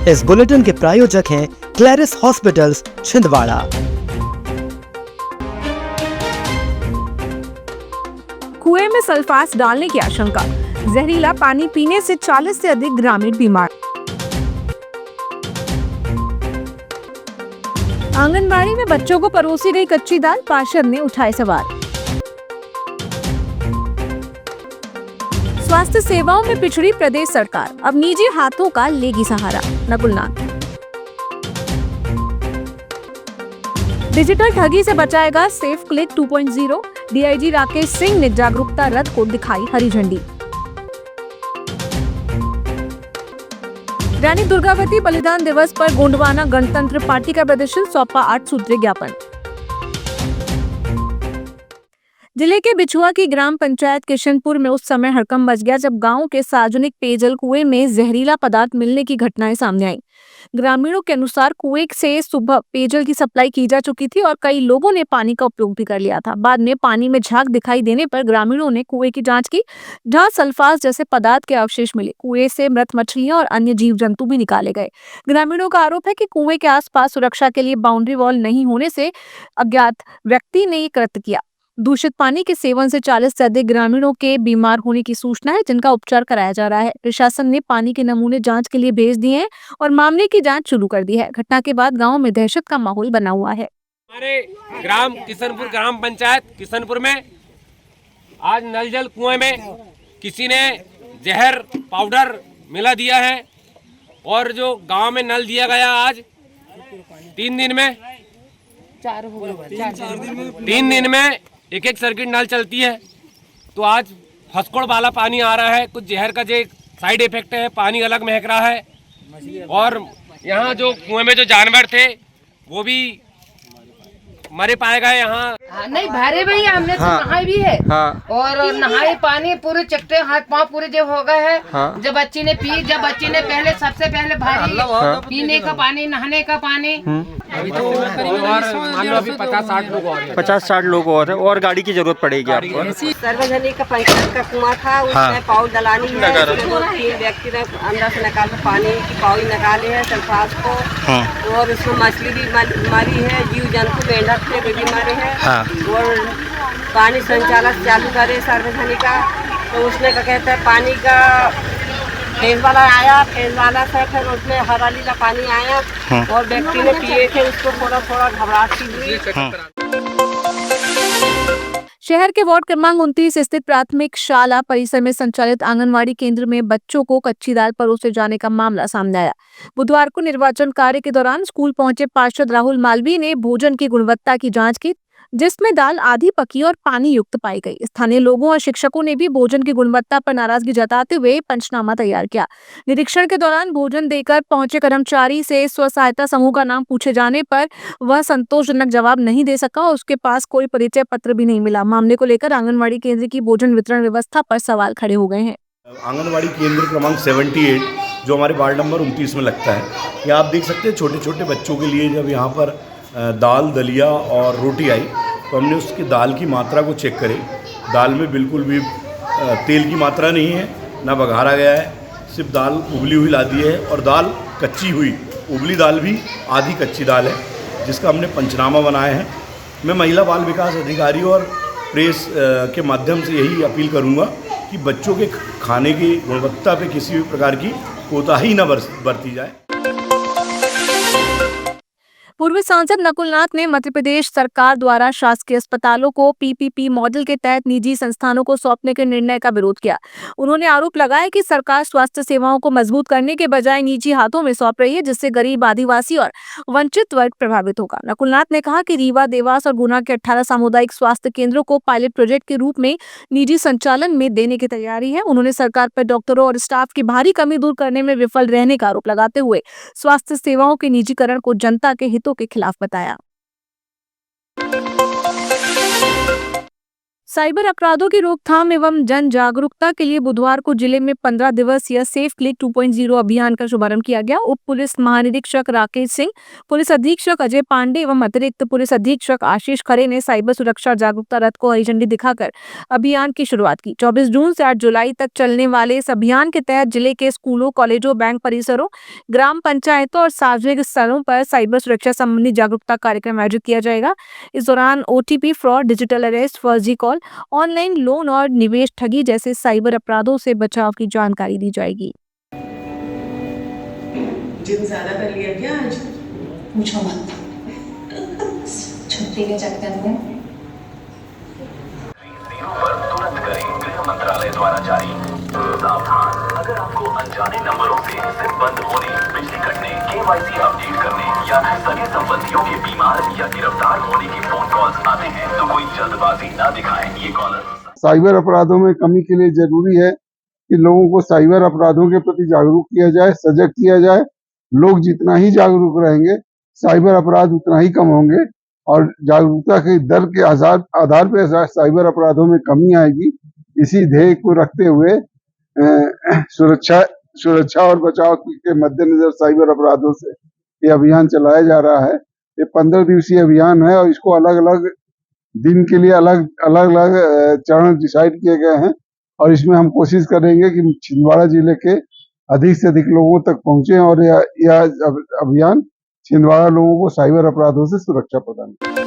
इस बुलेटिन के प्रायोजक हैं क्लैरिस हॉस्पिटल्स छिंदवाड़ा। कुएं में सल्फास डालने की आशंका, जहरीला पानी पीने से 40 से अधिक ग्रामीण बीमार। आंगनबाड़ी में बच्चों को परोसी गई कच्ची दाल, पार्षद ने उठाए सवाल। स्वास्थ्य सेवाओं में पिछड़ी प्रदेश सरकार, अब निजी हाथों का लेगी सहारा, नकुलनाथ। डिजिटल ठगी से बचाएगा safe click 2.0, DIG Rakesh Singh ने जागरूकता रथ को दिखाई हरी झंडी। रानी दुर्गावती बलिदान दिवस पर गोंडवाना गणतंत्र पार्टी का प्रदर्शन, सौंपा 8 सूत्रीय ज्ञापन। जिले के बिछुआ की ग्राम पंचायत किशनपुर में उस समय हड़कंप मच गया जब गांव के सार्वजनिक पेयजल कुएं में जहरीला पदार्थ मिलने की घटनाएं सामने आई। ग्रामीणों के अनुसार कुएं से सुबह पेयजल की सप्लाई की जा चुकी थी और कई लोगों ने पानी का उपयोग भी कर लिया था। बाद में पानी में झाग दिखाई देने पर ग्रामीणों ने कुएं की जांच की, जहां सल्फास जैसे पदार्थ के अवशेष मिले। कुएं से मृत मछलियां और अन्य जीव जंतु भी निकाले गए। ग्रामीणों का आरोप है कि कुएं के आसपास सुरक्षा के लिए बाउंड्री वॉल नहीं होने से अज्ञात व्यक्ति ने ये कृत्य किया। दूषित पानी के सेवन से 40 से अधिक ग्रामीणों के बीमार होने की सूचना है, जिनका उपचार कराया जा रहा है। प्रशासन ने पानी के नमूने जांच के लिए भेज दिए हैं और मामले की जांच शुरू कर दी है। घटना के बाद गांव में दहशत का माहौल बना हुआ है। हमारे ग्राम किशनपुर ग्राम पंचायत किशनपुर में आज नल जल कुएं में किसी ने जहर पाउडर मिला दिया है और जो गांव में नल दिया गया आज 3 दिन में एक सर्किट नल चलती है, तो आज फसकोड़ वाला पानी आ रहा है। कुछ जहर का जो साइड इफेक्ट है, पानी अलग महक रहा है और यहाँ जो कुएं में जो जानवर थे वो भी मरे पाए गए। यहाँ नहीं भरे भैया, हमने तो नहाए भी है और नहाए पानी पूरे चट्टे हाथ पांव पूरे जो हो गए हैं। जब बच्ची ने पहले सबसे पहले भारी पीने का पानी, नहाने का पानी। अभी तो अभी 50-60 लोग और 50-60 लोग और गाड़ी की जरूरत पड़ेगी आपको। सार्वजनिक का पंचायत का कुआं था, उसमें पाउल डलानी है। 3 व्यक्ति ने अंदर से निकाल पानी की पाउल निकाले है सल्फास को, और उसमें मछली भी मरी है, जीव जंतु मेंढक थे वे भी मरे हैं। और पानी संचालक चालू करे सार्वजनिक का, तो उसने क्या कहते हैं पानी का फेज वाला आया, फेज वाला से फिर उसमें हरा नीला पानी आया और व्यक्ति ने पिए थे, उसको थोड़ा थोड़ा घबराहट सी हुई। शहर के वार्ड क्रमांक 29 स्थित प्राथमिक शाला परिसर में संचालित आंगनवाड़ी केंद्र में बच्चों को कच्ची दाल परोसे जाने का मामला सामने आया। बुधवार को निर्वाचन कार्य के दौरान स्कूल पहुंचे पार्षद राहुल मालवीय ने भोजन की गुणवत्ता की जांच की, जिसमें दाल आधी पकी और पानी युक्त पाई गई। स्थानीय लोगों और शिक्षकों ने भी भोजन की गुणवत्ता पर नाराजगी जताते हुए पंचनामा तैयार किया। निरीक्षण के दौरान भोजन देकर पहुंचे कर्मचारी से स्व सहायता समूह का नाम पूछे जाने पर वह संतोषजनक जवाब नहीं दे सका और उसके पास कोई परिचय पत्र भी नहीं मिला। मामले को लेकर आंगनबाड़ी केंद्र की भोजन वितरण व्यवस्था पर सवाल खड़े हो गए हैं। आंगनबाड़ी केंद्र क्रमांक 78 जो हमारे वार्ड नंबर 29 में लगता है, यहाँ आप देख सकते हैं छोटे छोटे बच्चों के लिए जब यहाँ पर दाल, दलिया और रोटी आई तो हमने उसकी दाल की मात्रा को चेक करी। दाल में बिल्कुल भी तेल की मात्रा नहीं है, ना बघारा गया है, सिर्फ दाल उबली हुई ला दी है और दाल कच्ची हुई, उबली दाल भी आधी कच्ची दाल है, जिसका हमने पंचनामा बनाया है। मैं महिला बाल विकास अधिकारी और प्रेस के माध्यम से यही अपील करूँगा कि बच्चों के खाने की गुणवत्ता पे किसी भी प्रकार की कोताही न बरती जाए। पूर्व सांसद नकुलनाथ ने मध्य प्रदेश सरकार द्वारा शासकीय अस्पतालों को पीपीपी मॉडल के तहत निजी संस्थानों को सौंपने के निर्णय का विरोध किया। उन्होंने आरोप लगाया कि सरकार स्वास्थ्य सेवाओं को मजबूत करने के बजाय निजी हाथों में सौंप रही है, जिससे गरीब, आदिवासी और वंचित वर्ग प्रभावित होगा। नकुलनाथ ने कहा कि रीवा, देवास और गुना के 18 सामुदायिक स्वास्थ्य केंद्रों को पायलट प्रोजेक्ट के रूप में निजी संचालन में देने की तैयारी है। उन्होंने सरकार पर डॉक्टरों और स्टाफ की भारी कमी दूर करने में विफल रहने का आरोप लगाते हुए स्वास्थ्य सेवाओं के निजीकरण को जनता के हितों के खिलाफ बताया। साइबर अपराधों की रोकथाम एवं जन जागरूकता के लिए बुधवार को जिले में 15 दिवसीय सेफ क्लिक 2.0 अभियान का शुभारंभ किया गया। उप पुलिस महानिरीक्षक राकेश सिंह, पुलिस अधीक्षक अजय पांडे एवं अतिरिक्त पुलिस अधीक्षक आशीष खरे ने साइबर सुरक्षा जागरूकता रथ को हरी झंडी दिखाकर अभियान की शुरुआत की। 24 जून से 8 जुलाई तक चलने वाले इस अभियान के तहत जिले के स्कूलों, कॉलेजों, बैंक परिसरों, ग्राम पंचायतों और सार्वजनिक स्थलों पर साइबर सुरक्षा संबंधी जागरूकता कार्यक्रम आयोजित किया जाएगा। इस दौरान OTP फ्रॉड, डिजिटल अरेस्ट, फर्जी कॉल, ऑनलाइन लोन और निवेश ठगी जैसे साइबर अपराधों से बचाव की जानकारी दी जाएगी। जिम ज्यादा कर लिया क्या आज? पूछो मत, छुट्टी के चक्कर में। तुरंत करें गृह मंत्रालय द्वारा जारी। सावधान, अगर आपको अनजाने नंबरों से सिम बंद होने, बिजली कटने, KYC अपडेट करने या सगे संबंधियों के बीमार या गिरफ्तार होने के फोन कॉल्स आते हैं तो कोई जल्दबाजी न दिखाएं। ये कॉलर साइबर अपराधों में कमी के लिए जरूरी है कि लोगों को साइबर अपराधों के प्रति जागरूक किया जाए, सजग किया जाए। लोग जितना ही जागरूक रहेंगे, साइबर अपराध उतना ही कम होंगे और जागरूकता के दर के आधार पर साइबर अपराधों में कमी आएगी। इसी ध्येय को रखते हुए सुरक्षा और बचाव के मद्देनजर साइबर अपराधों से ये अभियान चलाया जा रहा है। ये 15 दिवसीय अभियान है और इसको अलग अलग दिन के लिए अलग अलग चरण डिसाइड किए गए हैं और इसमें हम कोशिश करेंगे कि छिंदवाड़ा जिले के अधिक से अधिक लोगों तक पहुंचे और यह अभियान छिंदवाड़ा लोगों को साइबर अपराधों से सुरक्षा प्रदान करे।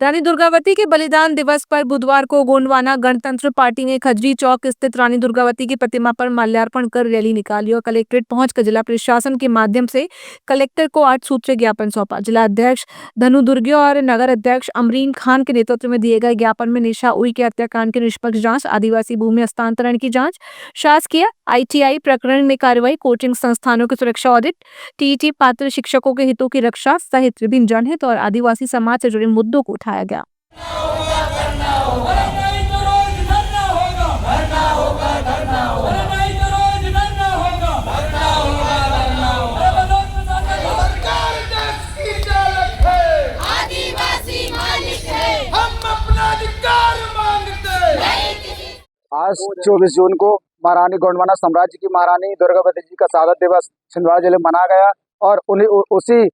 रानी दुर्गावती के बलिदान दिवस पर बुधवार को गोंडवाना गणतंत्र पार्टी ने खजरी चौक स्थित रानी दुर्गावती की प्रतिमा पर माल्यार्पण कर रैली निकाली और कलेक्ट्रेट पहुंचकर जिला प्रशासन के माध्यम से कलेक्टर को 8 सूत्रीय ज्ञापन सौंपा। जिला अध्यक्ष धनु दुर्गे और नगर अध्यक्ष अमरीन खान के नेतृत्व में दिए गए ज्ञापन में निशा उई के हत्याकांड की निष्पक्ष जांच, आदिवासी भूमि हस्तांतरण की जांच, शासकीय ITI प्रकरण में कार्रवाई, कोचिंग संस्थानों की सुरक्षा ऑडिट, TET पात्र शिक्षकों के हितों की रक्षा सहित विभिन्न जनहित और आदिवासी समाज से जुड़े मुद्दों को उठाया गया। आज 24 जून को महारानी गोंडवाना साम्राज्य की महारानी दुर्गावती जी का स्वागत दिवस छिंदवाड़ा जिले में मनाया गया और उसी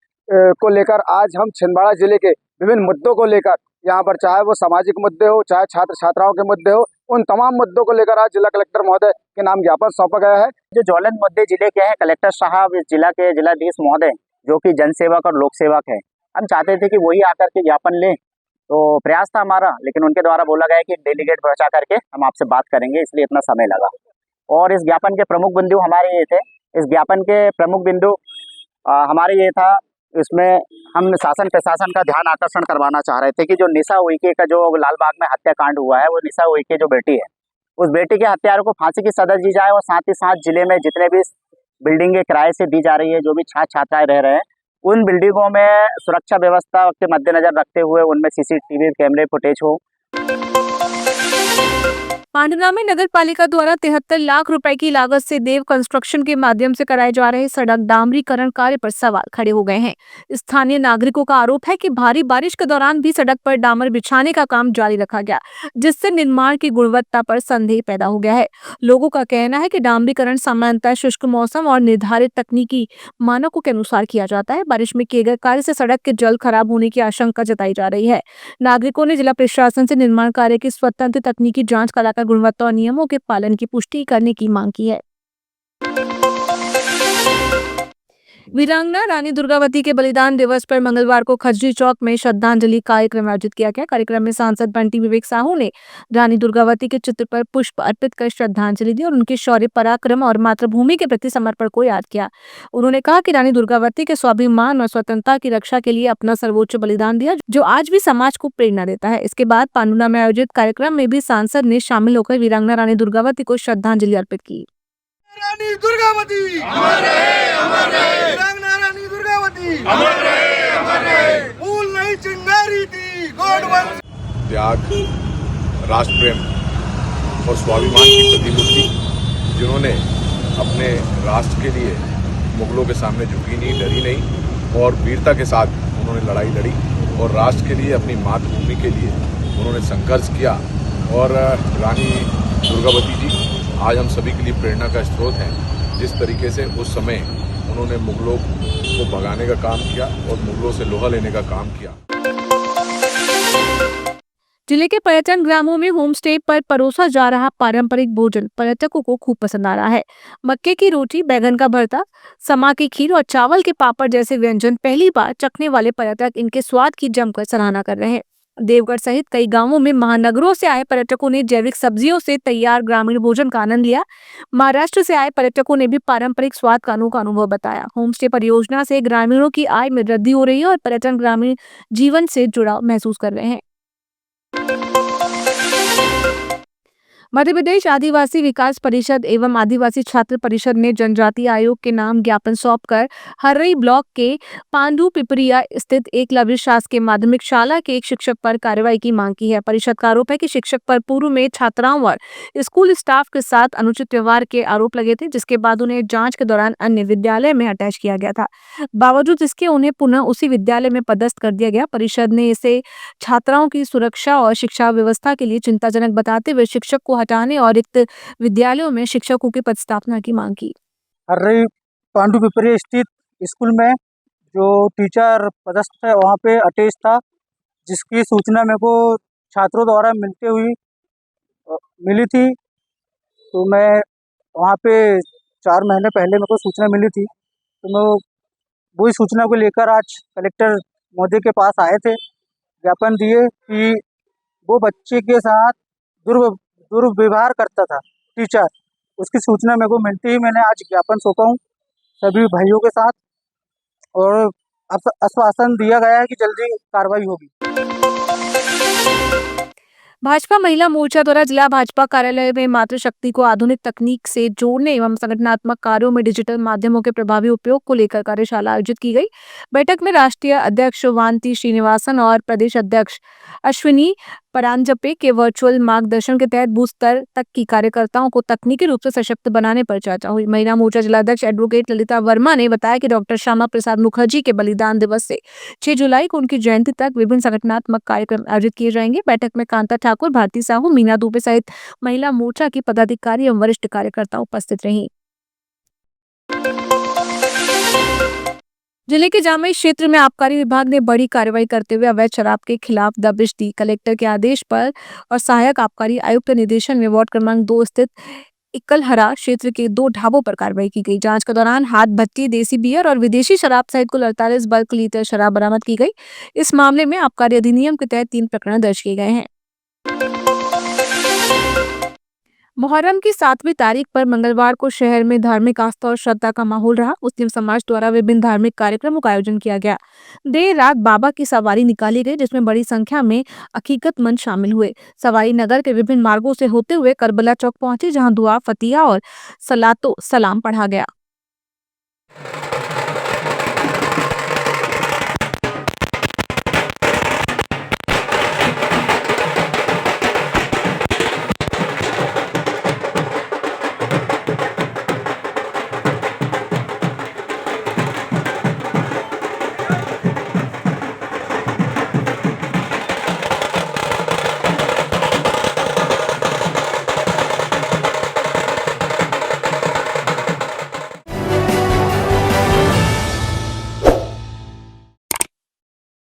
को लेकर आज हम छिंदवाड़ा जिले के विभिन्न मुद्दों को लेकर यहाँ पर, चाहे वो सामाजिक मुद्दे हो, चाहे छात्र छात्राओं के मुद्दे हो, उन तमाम मुद्दों को लेकर आज जिला कलेक्टर महोदय के नाम ज्ञापन सौंपा गया है। जो ज्वलंत मुद्दे जिले के हैं, कलेक्टर साहब इस जिला के जिलाधीश महोदय जो कि जनसेवक और लोक सेवक है, हम चाहते थे कि वही आकर के ज्ञापन लें, तो प्रयास था हमारा, लेकिन उनके द्वारा बोला गया कि डेलीगेट बचा करके हम आपसे बात करेंगे, इसलिए इतना समय लगा। और इस ज्ञापन के प्रमुख बिंदु हमारे ये थे, इस ज्ञापन के प्रमुख बिंदु हमारे ये था, इसमें हम शासन प्रशासन का ध्यान आकर्षण करवाना चाह रहे थे कि जो निशा उइके का जो लालबाग में हत्याकांड हुआ है, वो निशा उइके जो बेटी है, उस बेटी के हत्यारों को फांसी की सजा दी जाए और साथ ही साथ जिले में जितने भी बिल्डिंगें किराए से दी जा रही है, जो भी छात्र छात्राएं रह रहे हैं, उन बिल्डिंगों में सुरक्षा व्यवस्था के मद्देनजर रखते हुए उनमें CCTV कैमरे फुटेज हो। पांडुना में नगर पालिका द्वारा 73 लाख रुपए की लागत से देव कंस्ट्रक्शन के माध्यम से कराए जा रहे सड़क डामरीकरण कार्य पर सवाल खड़े हो गए हैं। स्थानीय नागरिकों का आरोप है कि भारी बारिश के दौरान भी सड़क पर डामर बिछाने का काम जारी रखा गया, जिससे निर्माण की गुणवत्ता पर संदेह पैदा हो गया है। लोगों का कहना है कि डामरीकरण सामान्यतः शुष्क मौसम और निर्धारित तकनीकी मानकों के अनुसार किया जाता है। बारिश में किए गए कार्य से सड़क के जल्द खराब होने की आशंका जताई जा रही है। नागरिकों ने जिला प्रशासन से निर्माण कार्य की स्वतंत्र तकनीकी जाँच कराकर गुणवत्ता और नियमों के पालन की पुष्टि करने की मांग की है। वीरांगना रानी दुर्गावती के बलिदान दिवस पर मंगलवार को खजरी चौक में श्रद्धांजलि कार्यक्रम आयोजित किया गया। कार्यक्रम में सांसद बंटी विवेक साहू ने रानी दुर्गावती के चित्र पर पुष्प अर्पित कर श्रद्धांजलि दी और उनके शौर्य, पराक्रम और मातृभूमि के प्रति समर्पण को याद किया। उन्होंने कहा कि रानी दुर्गावती के स्वाभिमान और स्वतंत्रता की रक्षा के लिए अपना सर्वोच्च बलिदान दिया, जो आज भी समाज को प्रेरणा देता है। इसके बाद पांडुना में आयोजित कार्यक्रम में भी सांसद ने शामिल होकर वीरांगना रानी दुर्गावती को श्रद्धांजलि अर्पित की। रानी दुर्गावती अमर रहे वीरांगना रानी दुर्गावती अमर रहे फूल नहीं चिंगारी थी गॉड वंस। त्याग, राष्ट्र प्रेम और स्वाभिमान की प्रतिमूर्ति, जिन्होंने अपने राष्ट्र के लिए मुगलों के सामने झुकी नहीं, डरी नहीं और वीरता के साथ उन्होंने लड़ाई लड़ी और राष्ट्र के लिए, अपनी मातृभूमि के लिए उन्होंने संघर्ष किया। और रानी दुर्गावती जी आज हम सभी के लिए प्रेरणा का स्रोत हैं। जिस तरीके से उस समय उन्होंने मुगलों को भगाने का काम किया और मुगलों से लोहा लेने का काम किया। जिले के पर्यटन ग्रामों में होम स्टे पर परोसा जा रहा पारंपरिक भोजन पर्यटकों को खूब पसंद आ रहा है। मक्के की रोटी, बैगन का भरता, समा की खीर और चावल के पापड़ जैसे व्यंजन पहली बार चखने वाले पर्यटक इनके स्वाद की जमकर सराहना कर रहे हैं। देवगढ़ सहित कई गांवों में महानगरों से आए पर्यटकों ने जैविक सब्जियों से तैयार ग्रामीण भोजन का आनंद लिया। महाराष्ट्र से आए पर्यटकों ने भी पारंपरिक स्वाद का अनोखा अनुभव बताया। होम स्टे परियोजना से ग्रामीणों की आय में वृद्धि हो रही है और पर्यटन ग्रामीण जीवन से जुड़ाव महसूस कर रहे हैं। मध्य प्रदेश आदिवासी विकास परिषद एवं आदिवासी छात्र परिषद ने जनजातीय आयोग के नाम ज्ञापन सौंपकर हर्रई ब्लॉक के पांडु पिपरिया स्थित एकलव्य शासकीय माध्यमिक शाला के एक शिक्षक पर कार्रवाई की मांग की है। परिषद का आरोप है कि शिक्षक पर पूर्व में छात्राओं और स्कूल स्टाफ के साथ अनुचित व्यवहार के आरोप लगे थे, जिसके बाद उन्हें जांच के दौरान अन्य विद्यालय में अटैच किया गया था। बावजूद इसके उन्हें पुनः उसी विद्यालय में पदस्थ कर दिया गया। परिषद ने इसे छात्राओं की सुरक्षा और शिक्षा व्यवस्था के लिए चिंताजनक बताते हुए शिक्षक को हटाने और रिक्त विद्यालयों में शिक्षकों की पदस्थापना की मांग की। हर्रई पांडु पिपरिया स्थित स्कूल में जो टीचर पदस्थ है वहाँ पे अटैच था, जिसकी सूचना मेरे को छात्रों द्वारा मिली थी। तो मैं वहाँ पे 4 महीने पहले मेरे को सूचना मिली थी, तो मैं वही सूचना को लेकर आज कलेक्टर महोदय के पास आए थे। ज्ञापन दिए कि वो बच्चे के साथ दुर्व्यवहार करता था टीचर। उसकी सूचना मेरे को मिलती ही मैंने आज ज्ञापन सौंपा हूँ सभी भाइयों के साथ और आश्वासन दिया गया है कि जल्दी कार्रवाई होगी। भाजपा महिला मोर्चा द्वारा जिला भाजपा कार्यालय में मातृशक्ति को आधुनिक तकनीक से जोड़ने एवं संगठनात्मक कार्यों में डिजिटल माध्यमों के प्रभावी उपयोग को लेकर कार्यशाला आयोजित की गई। बैठक में राष्ट्रीय अध्यक्ष वांती श्रीनिवासन और प्रदेश अध्यक्ष अश्विनी परांजपे के वर्चुअल मार्गदर्शन के तहत बूथ स्तर तक की कार्यकर्ताओं को तकनीकी रूप से सशक्त बनाने पर चर्चा हुई। महिला मोर्चा जिलाध्यक्ष एडवोकेट ललिता वर्मा ने बताया कि डॉक्टर श्यामा प्रसाद मुखर्जी के बलिदान दिवस से 6 जुलाई को उनकी जयंती तक विभिन्न संगठनात्मक कार्यक्रम आयोजित किए जाएंगे। बैठक में कांता ठाकुर, भारती साहू, मीना दुबे सहित महिला मोर्चा की पदाधिकारी एवं वरिष्ठ कार्यकर्ता उपस्थित रहीं। जिले के जामई क्षेत्र में आबकारी विभाग ने बड़ी कार्रवाई करते हुए अवैध शराब के खिलाफ दबिश दी। कलेक्टर के आदेश पर और सहायक आबकारी आयुक्त निर्देशन में वार्ड क्रमांक 2 स्थित इकलहरा क्षेत्र के 2 ढाबों पर कार्रवाई की गई। जांच के दौरान हाथ भट्टी, देसी बियर और विदेशी शराब सहित कुल 48 बल्क लीटर शराब बरामद की गई। इस मामले में आबकारी अधिनियम के तहत 3 प्रकरण दर्ज किए गए हैं। मुहर्रम की 7वीं तारीख पर मंगलवार को शहर में धार्मिक आस्था और श्रद्धा का माहौल रहा। मुस्लिम समाज द्वारा विभिन्न धार्मिक कार्यक्रमों का आयोजन किया गया। देर रात बाबा की सवारी निकाली गई, जिसमें बड़ी संख्या में अकीकतमंद शामिल हुए। सवारी नगर के विभिन्न मार्गों से होते हुए करबला चौक पहुंची, जहां दुआ, फतिया और सलातो सलाम पढ़ा गया।